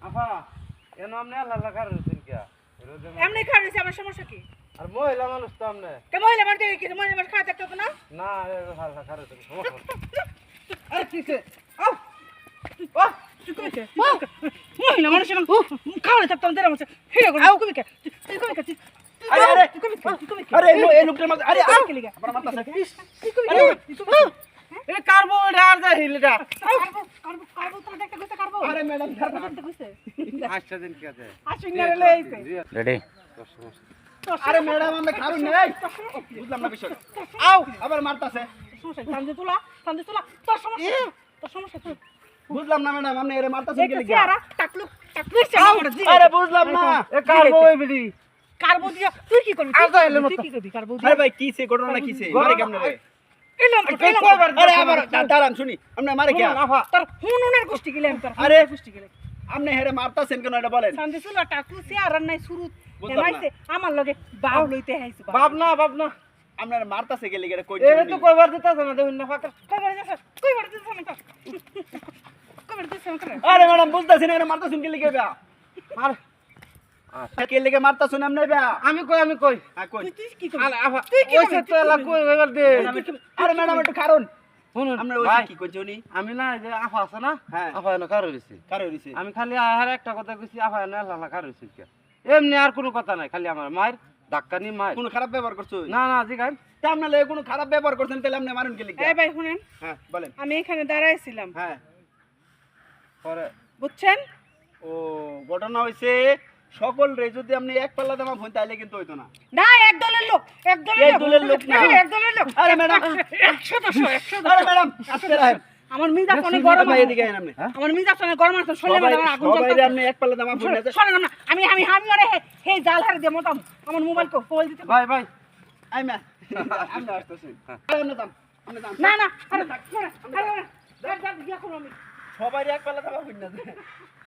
আফা N আমনে আল্লাহ লাগার রইছেন কি এমনি খাওয়াইছে আমার সমস্যা কি? আর মহিলা মানুষ তো আমনে কে মহিলা মানুষ কি মহিলা মানুষ খাওয়া থাকতো না? না আল্লাহ লাগার রইছেন আরে কিসে? আও ও তুই কইছে মহিলা মানুষ এখন খাওয়া থাকতো না মধ্যে হেরে গো আও কবি কে তুই কবি কে আরে আরে তুই কবি কে আরে এই লোকটার মাঝে আরে আরে কি লিগা আপনার মারতাছে তুই কবি কে তুই কবি এ কারবো এটা আর যাই হিলটা কারবো তো দেখতে কইছে কারবো আরে ম্যাডাম দেখতে কইছে আচ্ছা দিন কি আছে আসুন না রে লইছে রেডি আরে ম্যাডাম আমরা খারুন নাই বুঝলাম না বিষয় আও আবার মারতাছে সমস্যা সামনে তোলা তোর সমস্যা তুই বুঝলাম না ম্যাডাম আপনি এরে মারতাছেন কি দেখতে লাগা আরা টাকলু আরে বুঝলাম না এ কারবো ওই বিড়ি কারবো দিয়া তুই কি করবি আর যাইলে মত। তুই কি করবি কারবো আরে দিয়া ভাই কিছে ঘটনা কিছে মারে কেমনে রে এলাম আরে আবার দাঁড়ান শুনি আপনি মারে কি আফা তোর হুনুনের গোষ্ঠী গিলাম তোর আরে গোষ্ঠী গিলাম আপনি হেরে মারতাছেন কেন এটা বলেন সামনে চুলা টাকলু চেয়ার নাই শুরু বুঝলাম না। এনাইছে আমার লগে বাপ লইতে আইছে বাপ না আপনার মারতাছে গেলে গেলে কই এরে তো কয়বার দিতাছ না দেখুন না ফাকা কই বাড়ি যাস আমি তো কই বাড়ি যাস আমি আরে ম্যাডাম বুঝতাছেন এরে মারতাছেন কি লাগা বা আর কে লাগা মারতাছেন আপনি বা আমি কই হ্যাঁ কই তুই কি করবি আরে আফা তুই কি ওইসে করবি? তো এলা কই এবার দে আরে ম্যাডাম একটু কারণ শুনুন আপনার ওই ভাই কি কইছে উনি আমি না যে আফা আছে না হ্যাঁ। আফা এনে কারো রইছি কারো হইছে আমি খালি আর একটা কথা কইছি আফা এনে আল্লাহ কারো রইছি কি এমনি আর কোনো কথা নাই খালি আমার মায়ের ধাক্কা নি মায়ের কোনো খারাপ ব্যবহার করছো না জি গান তা আপনার লাগে কোনো খারাপ ব্যবহার করছেন তাহলে আপনি মারুন কি লাগা এই ভাই শুনেন হ্যাঁ বলেন আমি এখানে দাঁড়াইছিলাম হ্যাঁ পরে বুঝছেন ও ঘটনা হইছে সকল রে যদি আপনি এক পাল্লা দামা ফোন তাইলে কিন্তু হইতো না না এক দলের লোক এক দলের লোক না। এক দলের লোক আরে ম্যাডাম 100 আরে ম্যাডাম আস্তে রাখেন আমার মিজা ফোনে গরম গরম ভাই এদিকে আইন আপনি আমার মিজা ফোনে গরম আছে শরীরে সবাই আমার আগুন সবাই জ্বলছে আপনি এক পাল্লা দামা ফোন আছে শোনেন না আমি আরে হে জাল হারে দে মতাম আমার মোবাইল কো ফোন দিতে ভাই আই ম্যা আপনি আসতেছেন আপনি দাম না আরে আরে গিয়া করো আমি সবাই এক পাল্লা দামা ফোন আছে